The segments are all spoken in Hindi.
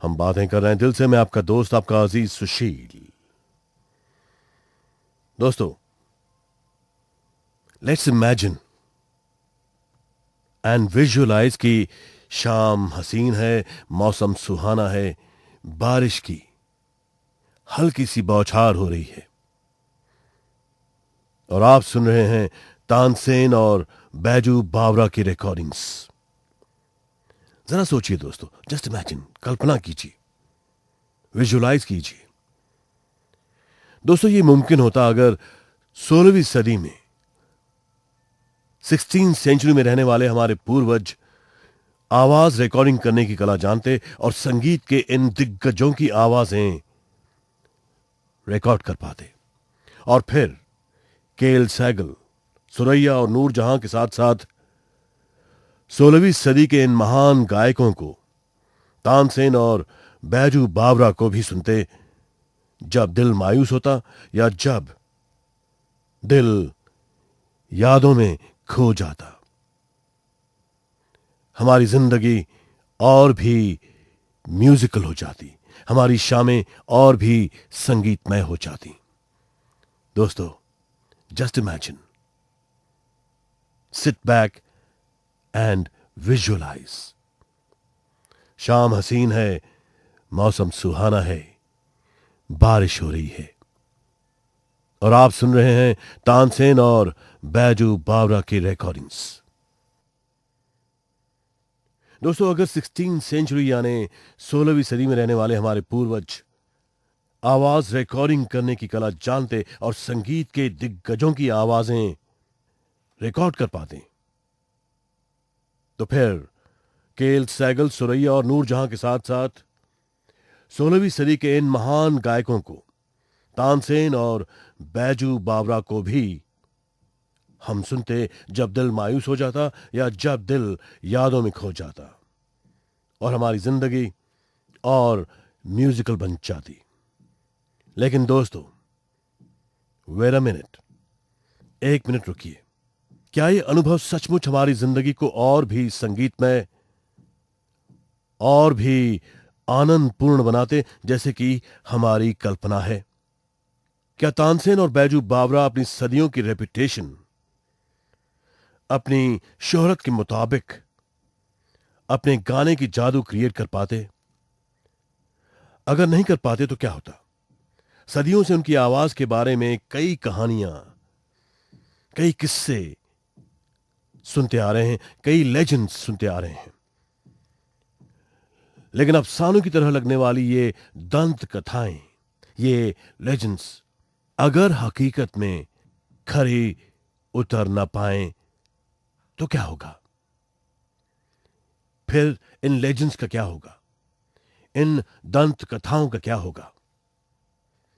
हम बातें कर रहे हैं दिल से। मैं आपका दोस्त, आपका अजीज सुशील। दोस्तों, लेट्स इमेजिन एंड विजुअलाइज कि शाम हसीन है, मौसम सुहाना है, बारिश की हल्की सी बौछार हो रही है और आप सुन रहे हैं तानसेन और बैजू बावरा की रिकॉर्डिंग्स। जरा सोचिए दोस्तों, जस्ट इमेजिन, कल्पना कीजिए, विजुअलाइज कीजिए। दोस्तों, ये मुमकिन होता अगर 16वीं सदी में 16th सेंचुरी में रहने वाले हमारे पूर्वज आवाज रिकॉर्डिंग करने की कला जानते और संगीत के इन दिग्गजों की आवाजें रिकॉर्ड कर पाते, और फिर केएल सहगल, सुरैया और नूरजहां के साथ साथ 16वीं सदी के इन महान गायकों को, तानसेन और बैजू बावरा को भी सुनते जब दिल मायूस होता या जब दिल यादों में खो जाता। हमारी जिंदगी और भी म्यूजिकल हो जाती, हमारी शामें और भी संगीतमय हो जाती। दोस्तों, just imagine, sit back and visualise. शाम हसीन है, मौसम सुहाना है, बारिश हो रही है और आप सुन रहे हैं तानसेन और बैजू बावरा की रिकॉर्डिंग्स। दोस्तों, अगर 16th सेंचुरी यानी 16वीं सदी में रहने वाले हमारे पूर्वज आवाज रिकॉर्डिंग करने की कला जानते और संगीत के दिग्गजों की आवाजें रिकॉर्ड कर पाते, तो फिर केएल सहगल, सुरैया और नूरजहां के साथ साथ 16वीं सदी के इन महान गायकों को, तानसेन और बैजू बावरा को भी हम सुनते जब दिल मायूस हो जाता या जब दिल यादों में खो जाता और हमारी जिंदगी और म्यूजिकल बन जाती। लेकिन दोस्तों, वेट अ मिनट, एक मिनट रुकिए। क्या ये अनुभव सचमुच हमारी जिंदगी को और भी संगीतमय और भी आनंदपूर्ण बनाते जैसे कि हमारी कल्पना है? क्या तानसेन और बैजू बावरा अपनी सदियों की रेपुटेशन, अपनी शोहरत के मुताबिक अपने गाने की जादू क्रिएट कर पाते? अगर नहीं कर पाते तो क्या होता? सदियों से उनकी आवाज के बारे में कई कहानियां, कई किस्से सुनते आ रहे हैं, कई लेजेंड्स सुनते आ रहे हैं, लेकिन अफसानों की तरह लगने वाली ये दंत कथाएं, ये लेजेंड्स अगर हकीकत में खरी उतर ना पाए तो क्या होगा? फिर इन लेजेंड्स का क्या होगा? इन दंत कथाओं का क्या होगा?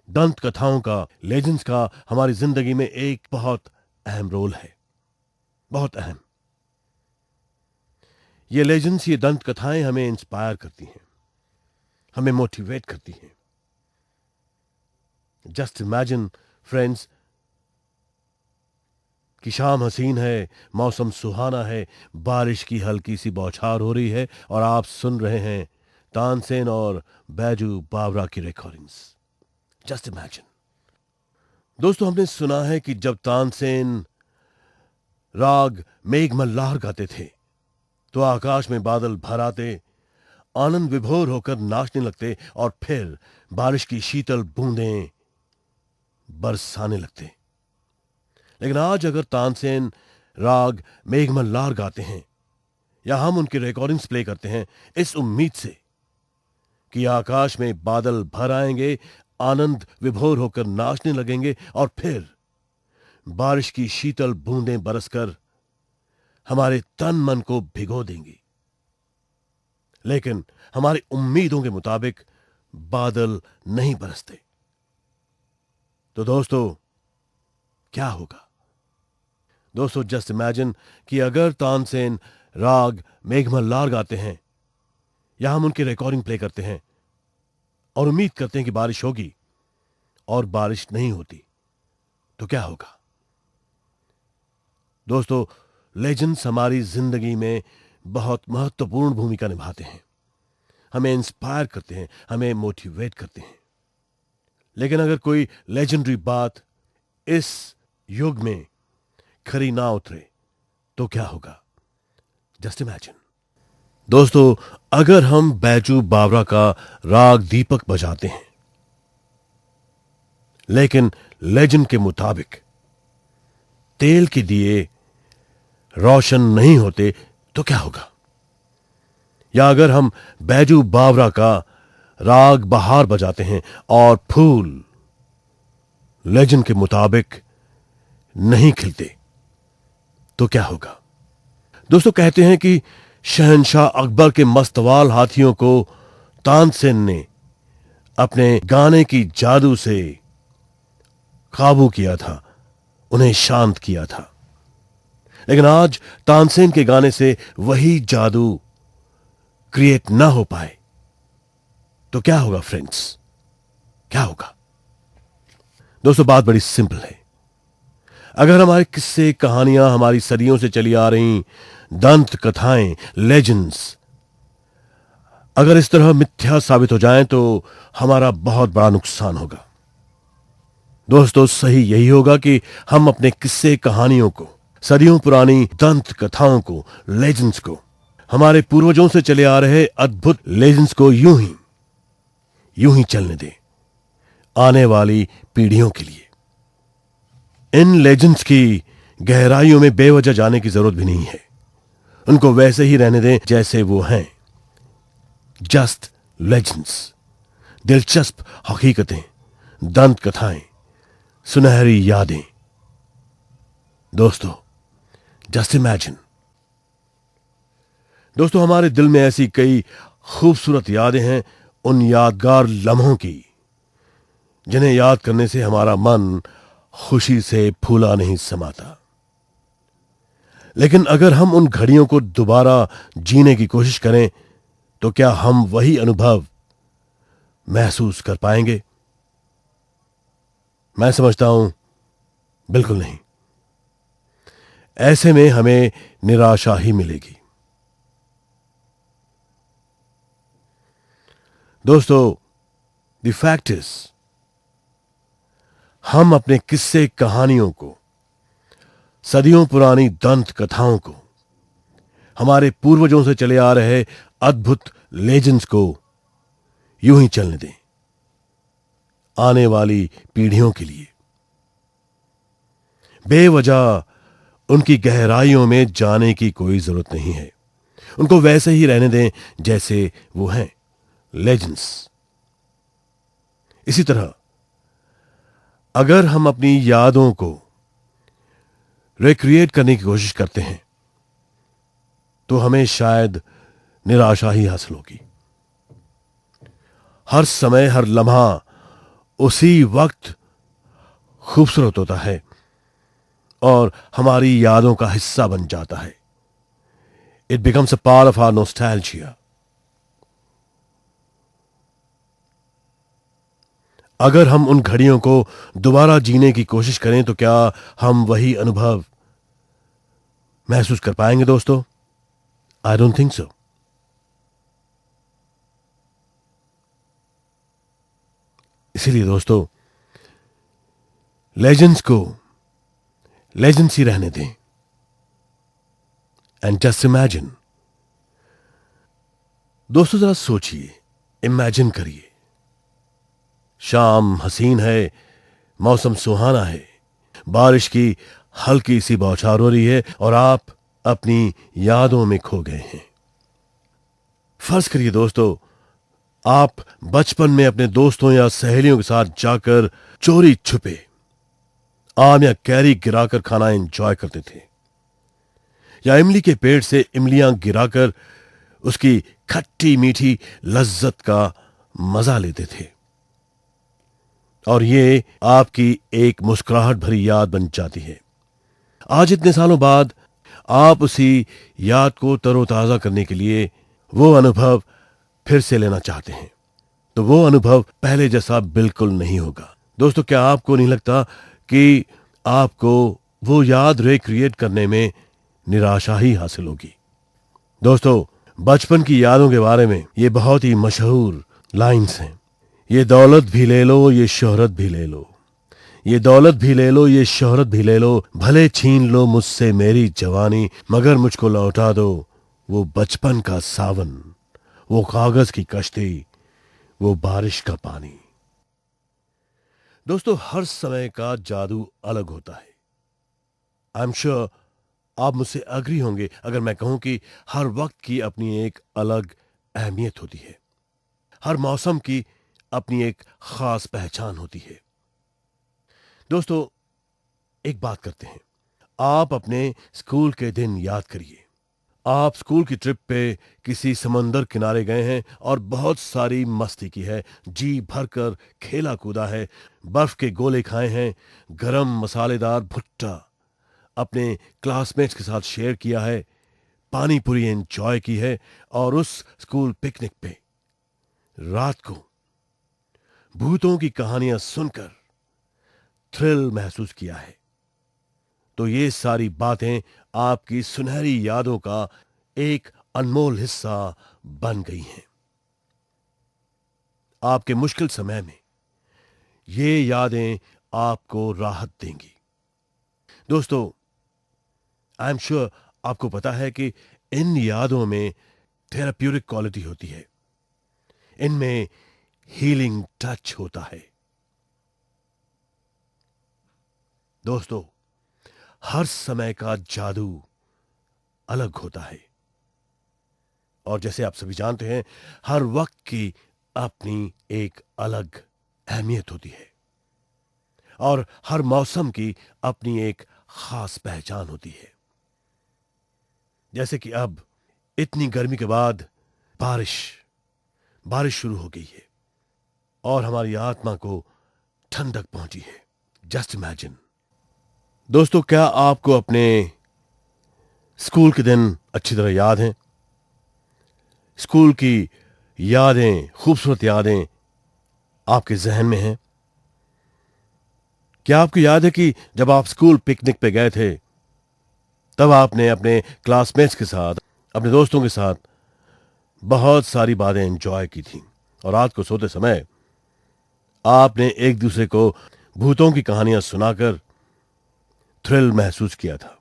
दंत कथाओं का, लेजेंड्स का हमारी जिंदगी में एक बहुत अहम रोल है, बहुत अहम। ये लेजेंड्स, ये दंत कथाएं हमें इंस्पायर करती हैं, हमें मोटिवेट करती हैं। जस्ट इमेजिन फ्रेंड्स कि शाम हसीन है, मौसम सुहाना है, बारिश की हल्की सी बौछार हो रही है और आप सुन रहे हैं तानसेन और बैजू बावरा की रिकॉर्डिंग्स। Just imagine. दोस्तों, हमने सुना है कि जब तानसेन राग मेघ मल्हार गाते थे तो आकाश में बादल भर आते, आनंद विभोर होकर नाचने लगते और फिर बारिश की शीतल बूंदें बरसाने लगते। लेकिन आज अगर तानसेन राग मेघ मल्हार गाते हैं या हम उनकी रिकॉर्डिंग्स प्ले करते हैं इस उम्मीद से कि आकाश में बादल भर आएंगे, आनंद विभोर होकर नाचने लगेंगे और फिर बारिश की शीतल बूंदें बरसकर हमारे तन मन को भिगो देंगी, लेकिन हमारी उम्मीदों के मुताबिक बादल नहीं बरसते, तो दोस्तों क्या होगा? दोस्तों, जस्ट इमेजिन कि अगर तानसेन राग मेघ मल्हार गाते हैं या हम उनकी रिकॉर्डिंग प्ले करते हैं और उम्मीद करते हैं कि बारिश होगी और बारिश नहीं होती, तो क्या होगा? दोस्तों, लेजेंड्स हमारी जिंदगी में बहुत महत्वपूर्ण भूमिका निभाते हैं। हमें इंस्पायर करते हैं, हमें मोटिवेट करते हैं। लेकिन अगर कोई लेजेंडरी बात इस युग में खरी ना उतरे तो क्या होगा? Just imagine. दोस्तों, अगर हम बैजू बावरा का राग दीपक बजाते हैं लेकिन लेजेंड के मुताबिक तेल के दिए रोशन नहीं होते तो क्या होगा? या अगर हम बैजू बावरा का राग बहार बजाते हैं और फूल लेजेंड के मुताबिक नहीं खिलते तो क्या होगा? दोस्तों, कहते हैं कि शहंशाह अकबर के मस्तवाल हाथियों को तानसेन ने अपने गाने की जादू से काबू किया था, उन्हें शांत किया था। लेकिन आज तानसेन के गाने से वही जादू क्रिएट ना हो पाए तो क्या होगा फ्रेंड्स? क्या होगा? दोस्तों, बात बड़ी सिंपल है। अगर हमारे किस्से, कहानियां, हमारी सदियों से चली आ रही दंत कथाएं, लेजेंड्स अगर इस तरह मिथ्या साबित हो जाएं तो हमारा बहुत बड़ा नुकसान होगा। दोस्तों, सही यही होगा कि हम अपने किस्से, कहानियों को, सदियों पुरानी दंत कथाओं को, लेजेंड्स को, हमारे पूर्वजों से चले आ रहे अद्भुत लेजेंड्स को यूं ही चलने दें आने वाली पीढ़ियों के लिए। इन लेजेंड्स की गहराइयों में बेवजह जाने की जरूरत भी नहीं है। उनको वैसे ही रहने दें जैसे वो हैं। जस्ट लेजेंड्स, दिलचस्प हकीकतें, दंत कथाएं, सुनहरी यादें। दोस्तों, जस्ट इमेजिन। दोस्तों, हमारे दिल में ऐसी कई खूबसूरत यादें हैं, उन यादगार लम्हों की जिन्हें याद करने से हमारा मन खुशी से फूला नहीं समाता। लेकिन अगर हम उन घड़ियों को दोबारा जीने की कोशिश करें तो क्या हम वही अनुभव महसूस कर पाएंगे? मैं समझता हूं बिल्कुल नहीं। ऐसे में हमें निराशा ही मिलेगी। दोस्तों, द फैक्ट इज, हम अपने किस्से, कहानियों को, सदियों पुरानी दंत कथाओं को, हमारे पूर्वजों से चले आ रहे अद्भुत लेजेंड्स को यूं ही चलने दें आने वाली पीढ़ियों के लिए। बेवजह उनकी गहराइयों में जाने की कोई जरूरत नहीं है। उनको वैसे ही रहने दें जैसे वो हैं, लेजेंड्स। इसी तरह अगर हम अपनी यादों को रिक्रिएट करने की कोशिश करते हैं तो हमें शायद निराशा ही हासिल होगी। हर समय, हर लम्हा उसी वक्त खूबसूरत होता है और हमारी यादों का हिस्सा बन जाता है। It becomes a part of our nostalgia. अगर हम उन घड़ियों को दोबारा जीने की कोशिश करें तो क्या हम वही अनुभव महसूस कर पाएंगे? दोस्तों, आई डोंट थिंक सो। इसीलिए दोस्तों, लेजेंड्स को लेजेंड्स ही रहने दें। And just imagine. दोस्तों, जरा सोचिए, इमेजिन करिए। शाम हसीन है, मौसम सुहाना है, बारिश की हल्की सी बौछार हो रही है और आप अपनी यादों में खो गए हैं। फर्ज करिए दोस्तों, आप बचपन में अपने दोस्तों या सहेलियों के साथ जाकर चोरी छुपे आम या कैरी गिराकर खाना एंजॉय करते थे, या इमली के पेड़ से इमलियां गिराकर उसकी खट्टी मीठी लज्जत का मजा लेते थे। और ये आपकी एक मुस्कुराहट भरी याद बन जाती है। आज इतने सालों बाद आप उसी याद को तरोताजा करने के लिए वो अनुभव फिर से लेना चाहते हैं, तो वो अनुभव पहले जैसा बिल्कुल नहीं होगा। दोस्तों, क्या आपको नहीं लगता कि आपको वो याद रिक्रिएट करने में निराशा ही हासिल होगी? दोस्तों, बचपन की यादों के बारे में ये बहुत ही मशहूर लाइन्स हैं। ये दौलत भी ले लो, ये शोहरत भी ले लो, ये दौलत भी ले लो, ये शोहरत भी ले लो, भले छीन लो मुझसे मेरी जवानी, मगर मुझको लौटा दो वो बचपन का सावन, वो कागज की कश्ती, वो बारिश का पानी। दोस्तों, हर समय का जादू अलग होता है। आई एम श्योर आप मुझसे अग्री होंगे अगर मैं कहूं कि हर वक्त की अपनी एक अलग अहमियत होती है, हर मौसम की अपनी एक खास पहचान होती है। दोस्तों, एक बात करते हैं, आप अपने स्कूल के दिन याद करिए। आप स्कूल की ट्रिप पे किसी समंदर किनारे गए हैं और बहुत सारी मस्ती की है, जी भरकर खेला कूदा है, बर्फ के गोले खाए हैं, गरम मसालेदार भुट्टा अपने क्लासमेट्स के साथ शेयर किया है, पानी पूरी एंजॉय की है और उस स्कूल पिकनिक पे रात को भूतों की कहानियां सुनकर थ्रिल महसूस किया है। तो ये सारी बातें आपकी सुनहरी यादों का एक अनमोल हिस्सा बन गई हैं। आपके मुश्किल समय में ये यादें आपको राहत देंगी। दोस्तों, आई एम श्योर आपको पता है कि इन यादों में थेराप्यूटिक क्वालिटी होती है, इनमें हीलिंग टच होता है। दोस्तों, हर समय का जादू अलग होता है और जैसे आप सभी जानते हैं, हर वक्त की अपनी एक अलग अहमियत होती है और हर मौसम की अपनी एक खास पहचान होती है। जैसे कि अब इतनी गर्मी के बाद बारिश शुरू हो गई है और हमारी आत्मा को ठंडक पहुंची है। Just imagine. दोस्तों, क्या आपको अपने स्कूल के दिन अच्छी तरह याद हैं? स्कूल की यादें, खूबसूरत यादें आपके जहन में हैं? क्या आपको याद है कि जब आप स्कूल पिकनिक पे गए थे तब आपने अपने क्लासमेट्स के साथ, अपने दोस्तों के साथ बहुत सारी बातें एंजॉय की थी और रात को सोते समय आपने एक दूसरे को भूतों की कहानियां सुनाकर थ्रिल महसूस किया था।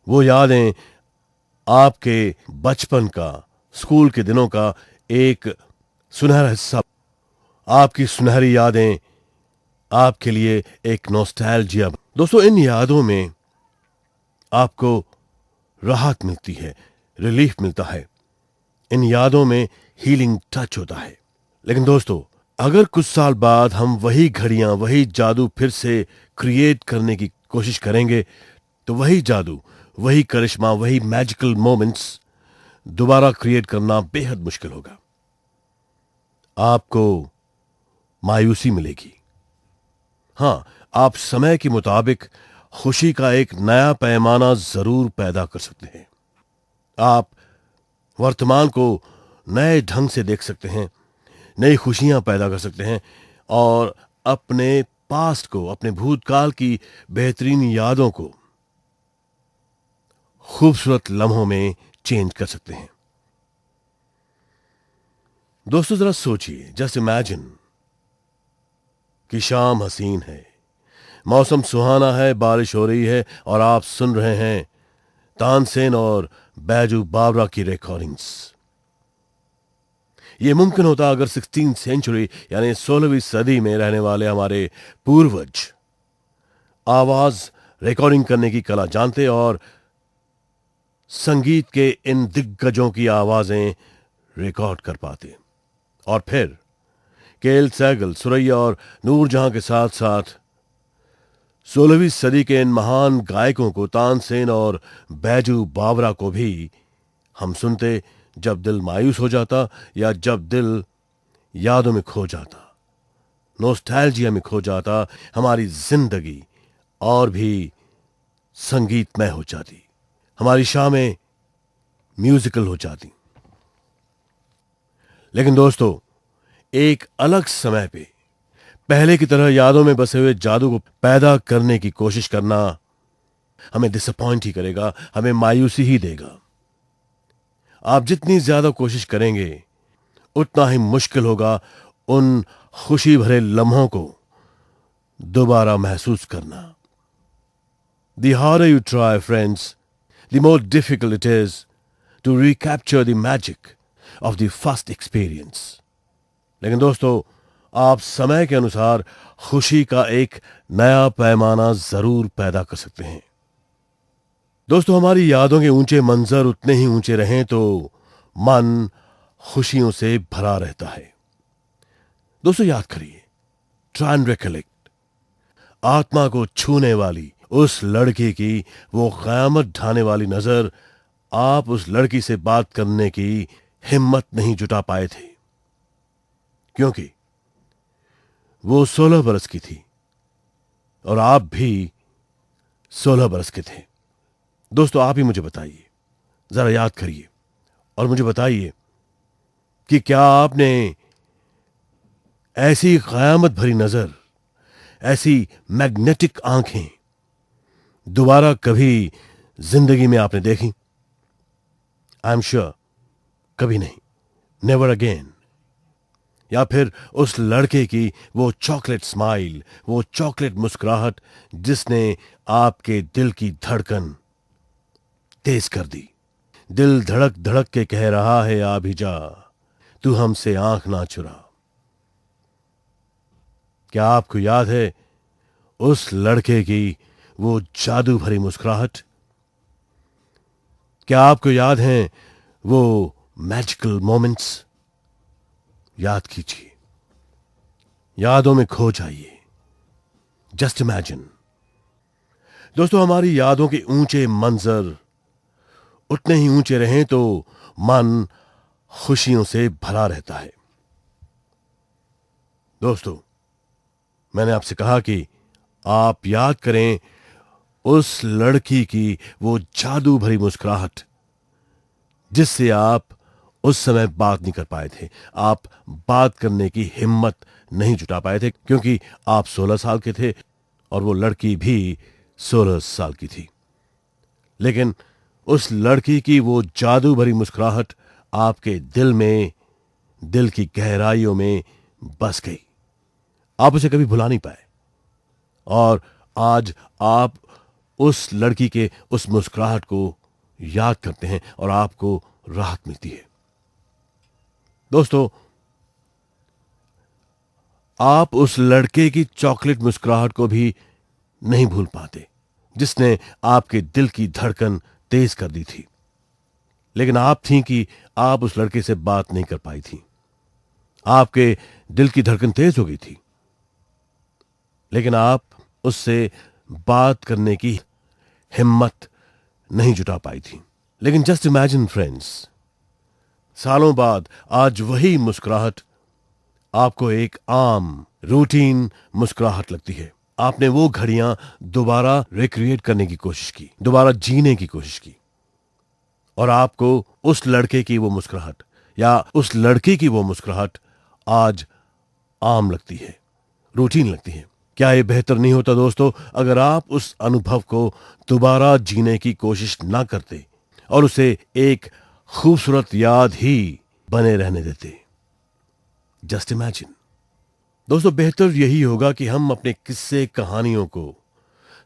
वो यादें आपके बचपन का, स्कूल के दिनों का एक सुनहरा हिस्सा। आपकी सुनहरी यादें आपके लिए एक नॉस्टैल्जिया। दोस्तों, इन यादों में आपको राहत मिलती है, रिलीफ मिलता है, इन यादों में हीलिंग टच होता है। लेकिन दोस्तों, अगर कुछ साल बाद हम वही घड़ियां, वही जादू फिर से क्रिएट करने की कोशिश करेंगे तो वही जादू, वही करिश्मा, वही मैजिकल मोमेंट्स दोबारा क्रिएट करना बेहद मुश्किल होगा। आपको मायूसी मिलेगी। हां, आप समय के मुताबिक खुशी का एक नया पैमाना जरूर पैदा कर सकते हैं। आप वर्तमान को नए ढंग से देख सकते हैं, नई खुशियां पैदा कर सकते हैं और अपने पास्ट को, अपने भूतकाल की बेहतरीन यादों को खूबसूरत लम्हों में चेंज कर सकते हैं। दोस्तों, जरा सोचिए, जस्ट इमेजिन कि शाम हसीन है, मौसम सुहाना है, बारिश हो रही है और आप सुन रहे हैं तानसेन और बैजू बावरा की रिकॉर्डिंग्स। यह मुमकिन होता अगर 16वीं सेंचुरी यानी 16वीं सदी में रहने वाले हमारे पूर्वज आवाज रिकॉर्डिंग करने की कला जानते और संगीत के इन दिग्गजों की आवाजें रिकॉर्ड कर पाते और फिर केएल सहगल, सुरैया और नूरजहां के साथ साथ 16वीं सदी के इन महान गायकों को, तानसेन और बैजू बावरा को भी हम सुनते जब दिल मायूस हो जाता या जब दिल यादों में खो जाता, नॉस्टैल्जिया में खो जाता। हमारी जिंदगी और भी संगीतमय हो जाती, हमारी शामें म्यूजिकल हो जाती। लेकिन दोस्तों, एक अलग समय पे पहले की तरह यादों में बसे हुए जादू को पैदा करने की कोशिश करना हमें डिसअपॉइंट ही करेगा, हमें मायूसी ही देगा। आप जितनी ज्यादा कोशिश करेंगे उतना ही मुश्किल होगा उन खुशी भरे लम्हों को दोबारा महसूस करना। The harder you try, friends, the more difficult it is to recapture the magic of the first experience. लेकिन दोस्तों, आप समय के अनुसार खुशी का एक नया पैमाना जरूर पैदा कर सकते हैं। दोस्तों, हमारी यादों के ऊंचे मंजर उतने ही ऊंचे रहें तो मन खुशियों से भरा रहता है। दोस्तों, याद करिए, ट्राई एंड रिकलेक्ट, आत्मा को छूने वाली उस लड़की की वो क़यामत ढाने वाली नजर, आप उस लड़की से बात करने की हिम्मत नहीं जुटा पाए थे क्योंकि वो 16 बरस की थी और आप भी 16 बरस के थे। दोस्तों, आप ही मुझे बताइए, जरा याद करिए और मुझे बताइए कि क्या आपने ऐसी क़यामत भरी नजर, ऐसी मैग्नेटिक आंखें दोबारा कभी जिंदगी में आपने देखी? आई एम श्योर कभी नहीं, नेवर अगेन। या फिर उस लड़के की वो चॉकलेट स्माइल, वो चॉकलेट मुस्कुराहट जिसने आपके दिल की धड़कन तेज कर दी। दिल धड़क धड़क के कह रहा है, आ भी जा, तू हमसे आंख ना चुरा। क्या आपको याद है उस लड़के की वो जादू भरी मुस्कुराहट? क्या आपको याद है वो मैजिकल मोमेंट्स? याद कीजिए, यादों में खो जाइए, जस्ट इमेजिन। दोस्तों, हमारी यादों के ऊंचे मंजर उतने ही ऊंचे रहें तो मन खुशियों से भरा रहता है। दोस्तों, मैंने आपसे कहा कि आप याद करें उस लड़की की वो जादू भरी मुस्कुराहट जिससे आप उस समय बात नहीं कर पाए थे। आप बात करने की हिम्मत नहीं जुटा पाए थे क्योंकि आप 16 साल के थे और वो लड़की भी 16 साल की थी। लेकिन उस लड़की की वो जादू भरी मुस्कुराहट आपके दिल में, दिल की गहराइयों में बस गई। आप उसे कभी भुला नहीं पाए और आज आप उस लड़की के उस मुस्कुराहट को याद करते हैं और आपको राहत मिलती है। दोस्तों, आप उस लड़के की चॉकलेट मुस्कुराहट को भी नहीं भूल पाते जिसने आपके दिल की धड़कन तेज कर दी थी। लेकिन आप थी कि आप उस लड़के से बात नहीं कर पाई थी। आपके दिल की धड़कन तेज हो गई थी लेकिन आप उससे बात करने की हिम्मत नहीं जुटा पाई थी। लेकिन जस्ट इमेजिन फ्रेंड्स, सालों बाद आज वही मुस्कुराहट आपको एक आम रूटीन मुस्कुराहट लगती है। आपने वो घड़ियां दोबारा रिक्रिएट करने की कोशिश की, दोबारा जीने की कोशिश की और आपको उस लड़के की वो मुस्कुराहट या उस लड़की की वो मुस्कुराहट आज आम लगती है, रूटीन लगती है। क्या ये बेहतर नहीं होता दोस्तों अगर आप उस अनुभव को दोबारा जीने की कोशिश ना करते और उसे एक खूबसूरत याद ही बने रहने देते? Just imagine. दोस्तों, बेहतर यही होगा कि हम अपने किस्से कहानियों को,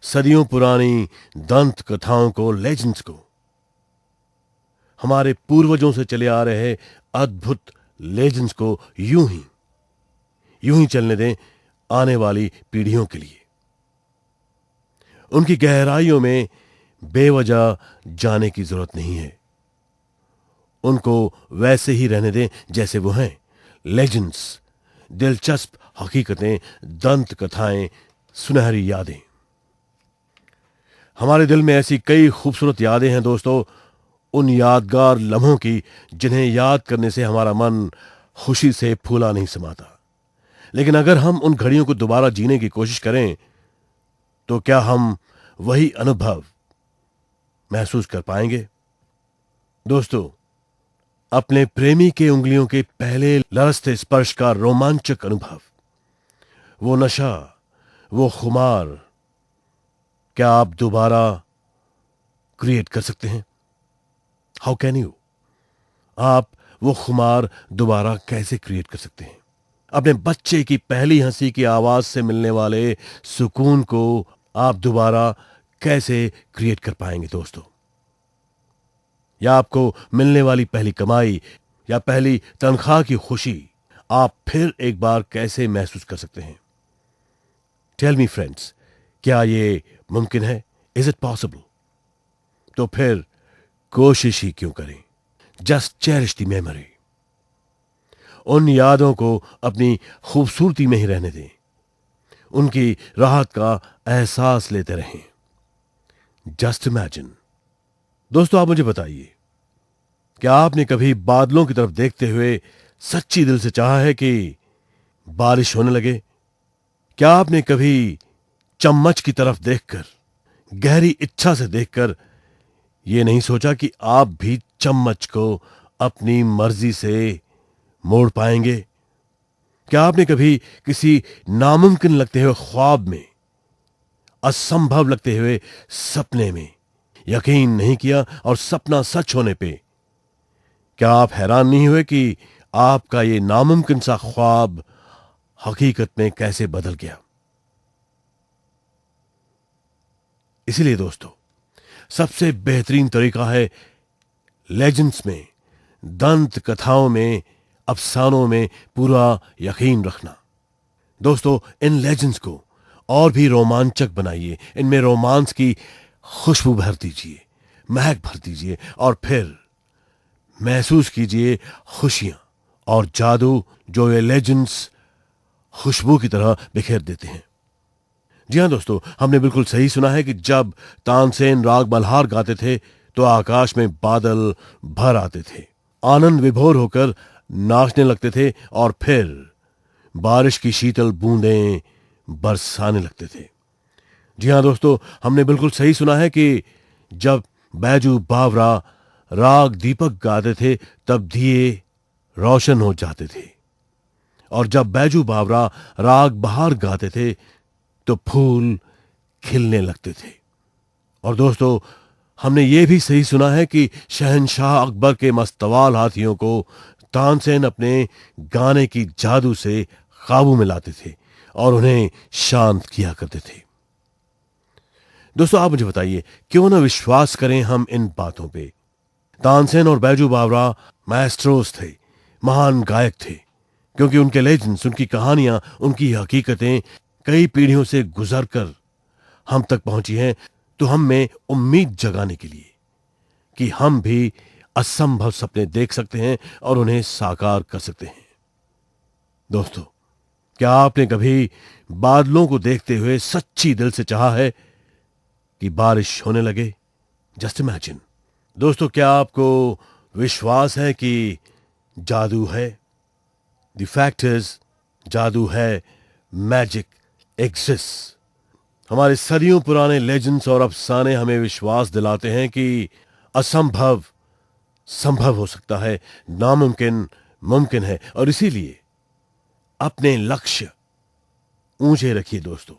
सदियों पुरानी दंत कथाओं को, लेजेंड्स को, हमारे पूर्वजों से चले आ रहे अद्भुत लेजेंड्स को यूं ही चलने दें आने वाली पीढ़ियों के लिए। उनकी गहराइयों में बेवजह जाने की जरूरत नहीं है। उनको वैसे ही रहने दें जैसे वो हैं। लेजेंड्स, दिलचस्प हकीकतें, दंत कथाएं, सुनहरी यादें। हमारे दिल में ऐसी कई खूबसूरत यादें हैं दोस्तों, उन यादगार लम्हों की जिन्हें याद करने से हमारा मन खुशी से फूला नहीं समाता। लेकिन अगर हम उन घड़ियों को दोबारा जीने की कोशिश करें तो क्या हम वही अनुभव महसूस कर पाएंगे? दोस्तों, अपने प्रेमी के उंगलियों के पहले लरसते स्पर्श का रोमांचक अनुभव, वो नशा, वो खुमार, क्या आप दोबारा क्रिएट कर सकते हैं? How can you? आप वो खुमार दोबारा कैसे क्रिएट कर सकते हैं? अपने बच्चे की पहली हंसी की आवाज से मिलने वाले सुकून को आप दोबारा कैसे क्रिएट कर पाएंगे दोस्तों? या आपको मिलने वाली पहली कमाई या पहली तनख्वाह की खुशी आप फिर एक बार कैसे महसूस कर सकते हैं? टेल मी फ्रेंड्स, क्या ये मुमकिन है? Is it possible? तो फिर कोशिश ही क्यों करें? Just cherish the memory. उन यादों को अपनी खूबसूरती में ही रहने दें, उनकी राहत का एहसास लेते रहें। Just imagine. दोस्तों, आप मुझे बताइए, क्या आपने कभी बादलों की तरफ देखते हुए सच्ची दिल से चाहा है कि बारिश होने लगे? क्या आपने कभी चम्मच की तरफ देखकर, गहरी इच्छा से देखकर यह नहीं सोचा कि आप भी चम्मच को अपनी मर्जी से मोड़ पाएंगे? क्या आपने कभी किसी नामुमकिन लगते हुए ख्वाब में, असंभव लगते हुए सपने में यकीन नहीं किया और सपना सच होने पे क्या आप हैरान नहीं हुए कि आपका ये नामुमकिन सा ख्वाब हकीकत में कैसे बदल गया? इसीलिए दोस्तों, सबसे बेहतरीन तरीका है लेजेंड्स में, दंत कथाओं में, अफसानों में पूरा यकीन रखना। दोस्तों, इन लेजेंड्स को और भी रोमांचक बनाइए, इनमें रोमांस की खुशबू भर दीजिए, महक भर दीजिए और फिर महसूस कीजिए खुशियां और जादू जो ये लेजेंड्स खुशबू की तरह बिखेर देते हैं। जी हां दोस्तों, हमने बिल्कुल सही सुना है कि जब तानसेन राग मल्हार गाते थे तो आकाश में बादल भर आते थे, आनंद विभोर होकर नाचने लगते थे और फिर बारिश की शीतल बूंदें बरसाने लगते थे। जी हां दोस्तों, हमने बिल्कुल सही सुना है कि जब बैजू बावरा राग दीपक गाते थे तब दिए रोशन हो जाते थे, और जब बैजू बावरा राग बहार गाते थे तो फूल खिलने लगते थे। और दोस्तों, हमने ये भी सही सुना है कि शहंशाह अकबर के मस्तवाल हाथियों को तानसेन अपने गाने की जादू से काबू में लाते थे और उन्हें शांत किया करते थे। दोस्तों, आप मुझे बताइए, क्यों ना विश्वास करें हम इन बातों पे? तानसेन और बैजू बावरा मैस्ट्रोस थे, महान गायक थे, क्योंकि उनके लेजेंड्स, उनकी कहानियां, उनकी हकीकतें कई पीढ़ियों से गुजरकर हम तक पहुंची हैं, तो हम में उम्मीद जगाने के लिए कि हम भी असंभव सपने देख सकते हैं और उन्हें साकार कर सकते हैं। दोस्तों, क्या आपने कभी बादलों को देखते हुए सच्ची दिल से चाहा है कि बारिश होने लगे? Just imagine. दोस्तों, क्या आपको विश्वास है कि जादू है? द फैक्ट इज, जादू है, मैजिक एग्जिस्ट। हमारे सदियों पुराने लेजेंड्स और अफसाने हमें विश्वास दिलाते हैं कि असंभव संभव हो सकता है, नामुमकिन मुमकिन है। और इसीलिए अपने लक्ष्य ऊंचे रखिए दोस्तों,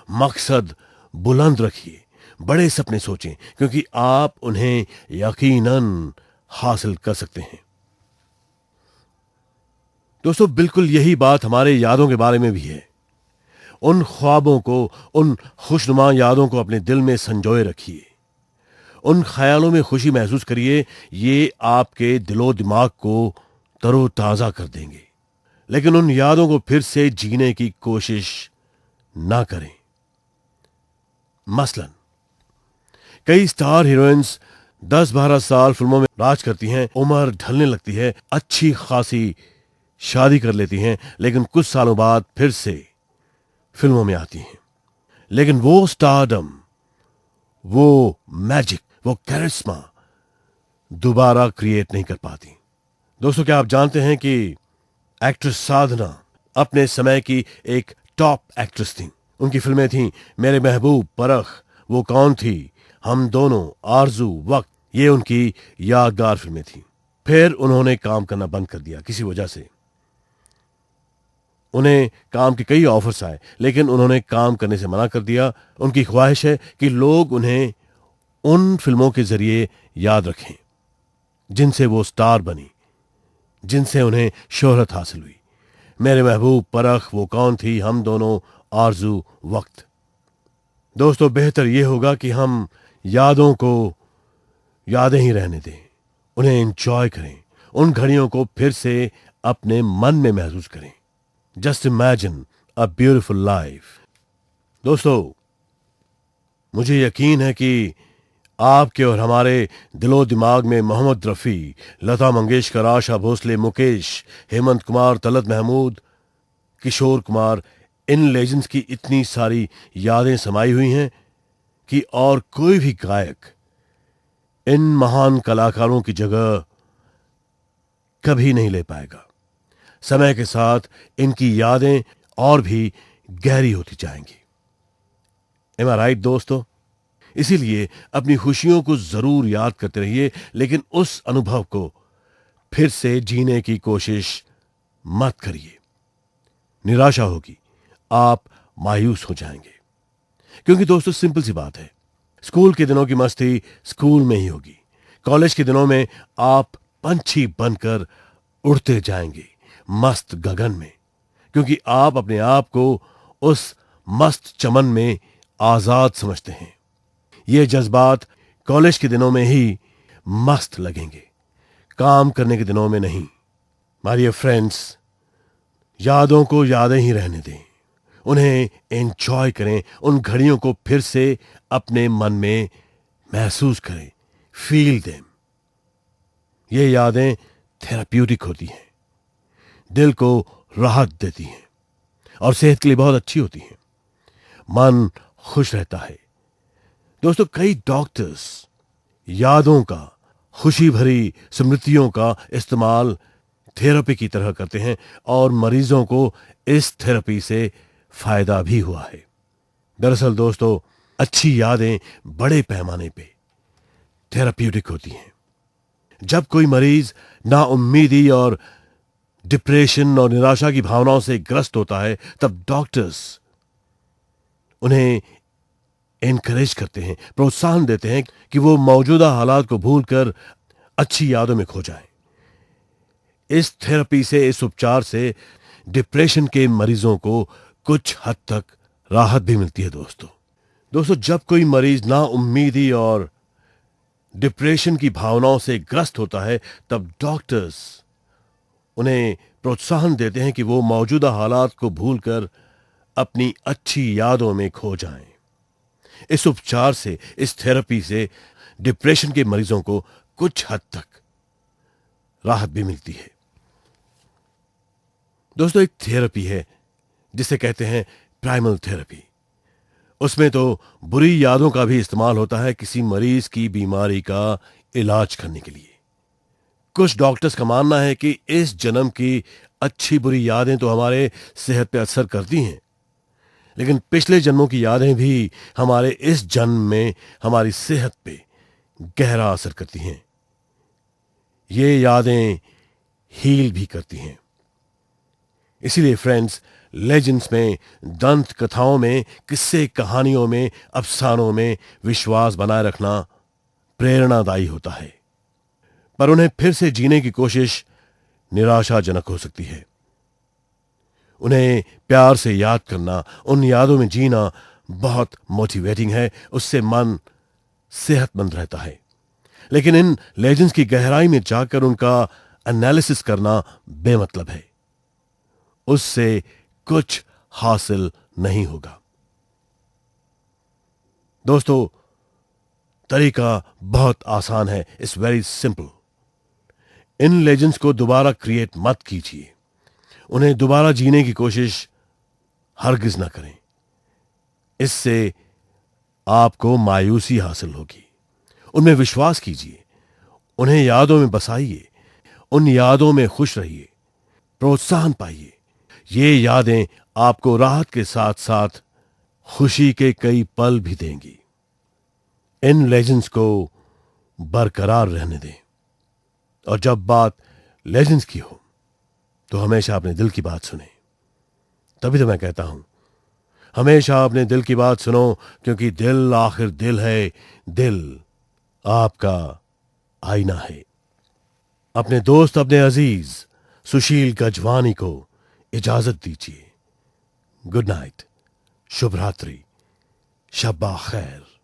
मकसद बुलंद रखिए, बड़े सपने सोचें, क्योंकि आप उन्हें यकीनन हासिल कर सकते हैं। दोस्तों, बिल्कुल यही बात हमारे यादों के बारे में भी है। उन ख्वाबों को, उन खुशनुमा यादों को अपने दिल में संजोए रखिए, उन ख्यालों में खुशी महसूस करिए। ये आपके दिलो दिमाग को तरोताजा कर देंगे। लेकिन उन यादों को फिर से जीने की कोशिश ना करें। मसलन, कई स्टार हीरोइंस 10-12 साल फिल्मों में राज करती हैं, उम्र ढलने लगती है, अच्छी खासी शादी कर लेती हैं, लेकिन कुछ सालों बाद फिर से फिल्मों में आती हैं। लेकिन वो स्टारडम, वो मैजिक, वो कैरिस्मा दोबारा क्रिएट नहीं कर पाती। दोस्तों, क्या आप जानते हैं कि एक्ट्रेस साधना अपने समय की एक टॉप एक्ट्रेस थी? उनकी फिल्में थीं मेरे महबूब, परख, वो कौन थी, हम दोनों, आरजू, वक्त। ये उनकी यादगार फिल्में थीं। फिर उन्होंने काम करना बंद कर दिया किसी वजह से। उन्हें काम के कई ऑफर्स आए, लेकिन उन्होंने काम करने से मना कर दिया। उनकी ख्वाहिश है कि लोग उन्हें उन फिल्मों के जरिए याद रखें जिनसे वो स्टार बनी, जिनसे उन्हें शोहरत हासिल हुई। मेरे महबूब परख वो कौन थी, हम दोनों, आरजू, वक्त। दोस्तों, बेहतर ये होगा कि हम यादों को यादें ही रहने दें, उन्हें एंजॉय करें, उन घड़ियों को फिर से अपने मन में महसूस करें। Just imagine a beautiful life. दोस्तों, मुझे यकीन है कि आपके और हमारे दिलो दिमाग में मोहम्मद रफ़ी, लता मंगेशकर, आशा भोसले, मुकेश, हेमंत कुमार, तलत महमूद, किशोर कुमार, इन लेजेंड्स की इतनी सारी यादें समाई हुई हैं कि और कोई भी गायक इन महान कलाकारों की जगह कभी नहीं ले पाएगा। समय के साथ इनकी यादें और भी गहरी होती जाएंगी। एम आई राइट दोस्तों? इसीलिए अपनी खुशियों को जरूर याद करते रहिए, लेकिन उस अनुभव को फिर से जीने की कोशिश मत करिए। निराशा होगी, आप मायूस हो जाएंगे। क्योंकि दोस्तों, सिंपल सी बात है, स्कूल के दिनों की मस्ती स्कूल में ही होगी। कॉलेज के दिनों में आप पंछी बनकर उड़ते जाएंगे मस्त गगन में, क्योंकि आप अपने आप को उस मस्त चमन में आजाद समझते हैं। ये जज्बात कॉलेज के दिनों में ही मस्त लगेंगे, काम करने के दिनों में नहीं। माय डियर फ्रेंड्स, यादों को यादें ही रहने दें, उन्हें एंजॉय करें, उन घड़ियों को फिर से अपने मन में महसूस करें, फील देम। ये यादें थेराप्यूटिक होती हैं, दिल को राहत देती हैं और सेहत के लिए बहुत अच्छी होती हैं। मन खुश रहता है। दोस्तों, कई डॉक्टर्स यादों का, खुशी भरी स्मृतियों का इस्तेमाल थेरेपी की तरह करते हैं और मरीजों को इस थेरेपी से फायदा भी हुआ है। दरअसल दोस्तों, अच्छी यादें बड़े पैमाने पे थेराप्यूटिक होती हैं। जब कोई मरीज नाउम्मीदी और डिप्रेशन और निराशा की भावनाओं से ग्रस्त होता है, तब डॉक्टर्स उन्हें एनकरेज करते हैं, प्रोत्साहन देते हैं कि वो मौजूदा हालात को भूलकर अच्छी यादों में खो जाएं। इस थेरेपी से, इस उपचार से डिप्रेशन के मरीजों को कुछ हद तक राहत भी मिलती है। दोस्तों, जब कोई मरीज नाउम्मीदी और डिप्रेशन की भावनाओं से ग्रस्त होता है, तब डॉक्टर्स उन्हें प्रोत्साहन देते हैं कि वो मौजूदा हालात को भूलकर अपनी अच्छी यादों में खो जाएं। इस उपचार से, इस थेरेपी से डिप्रेशन के मरीजों को कुछ हद तक राहत भी मिलती है। दोस्तों, एक थेरेपी है जिसे कहते हैं प्राइमल थेरेपी। उसमें तो बुरी यादों का भी इस्तेमाल होता है किसी मरीज की बीमारी का इलाज करने के लिए। कुछ डॉक्टर्स का मानना है कि इस जन्म की अच्छी बुरी यादें तो हमारे सेहत पे असर करती हैं, लेकिन पिछले जन्मों की यादें भी हमारे इस जन्म में हमारी सेहत पे गहरा असर करती हैं। ये यादें हील भी करती हैं। इसीलिए फ्रेंड्स, लेजेंड्स में, दंत कथाओं में, किस्से कहानियों में, अफसानों में विश्वास बनाए रखना प्रेरणादायी होता है, पर उन्हें फिर से जीने की कोशिश निराशाजनक हो सकती है। उन्हें प्यार से याद करना, उन यादों में जीना बहुत मोटिवेटिंग है, उससे मन सेहतमंद रहता है। लेकिन इन लेजेंड्स की गहराई में जाकर उनका एनालिसिस करना बेमतलब है, उससे कुछ हासिल नहीं होगा। दोस्तों, तरीका बहुत आसान है, it's very simple. In legends को दोबारा क्रिएट मत कीजिए, उन्हें दोबारा जीने की कोशिश हरगिज ना करें। इससे आपको मायूसी हासिल होगी। उनमें विश्वास कीजिए, उन्हें यादों में बसाइए, उन यादों में खुश रहिए, प्रोत्साहन पाइए। ये यादें आपको राहत के साथ साथ खुशी के कई पल भी देंगी। इन लेजेंड्स को बरकरार रहने दें। और जब बात लेजेंड्स की हो तो हमेशा अपने दिल की बात सुने। तभी तो मैं कहता हूं, हमेशा अपने दिल की बात सुनो, क्योंकि दिल आखिर दिल है, दिल आपका आईना है। अपने दोस्त, अपने अजीज सुशील गजवानी को इजाजत दीजिए। गुड नाइट, शुभ रात्रि, शब्बा खैर।